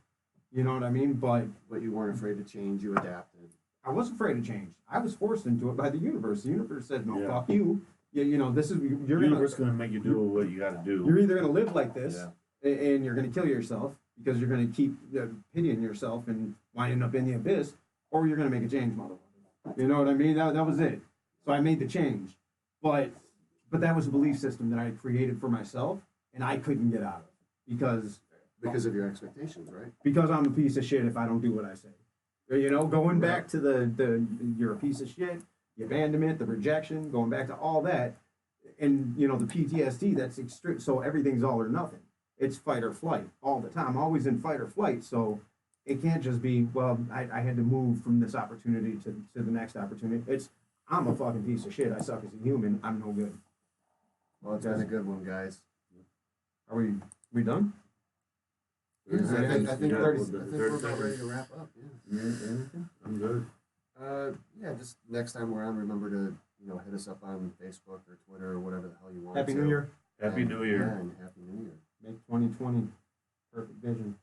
You know what I mean? But you weren't afraid to change. You adapted. I wasn't afraid to change. I was forced into it by the universe. The universe said, "No, fuck you. This is you're gonna make you do what you got to do. You're either gonna live like this, and you're gonna kill yourself because you're gonna keep pitying yourself and winding up in the abyss, or you're gonna make a change, motherfucker." You know what I mean? That was it. So I made the change, but that was a belief system that I had created for myself, and I couldn't get out of because of your expectations, right? Because I'm a piece of shit if I don't do what I say. Going back to the you're a piece of shit, the abandonment, the rejection, going back to all that, and the PTSD. That's extreme. So everything's all or nothing. It's fight or flight all the time. Always in fight or flight. So it can't just be, well, I had to move from this opportunity to the next opportunity. I'm a fucking piece of shit. I suck as a human. I'm no good. Well, it's been a good one, guys. Are we done? I think we're about ready to wrap up. Yeah. I'm good. Just next time we're on, remember to hit us up on Facebook or Twitter or whatever the hell you want. Happy to. New Year. Happy New Year. Yeah, and Happy New Year. Make 2020 perfect vision.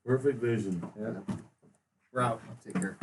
Perfect vision. Yeah. We're out. Take care.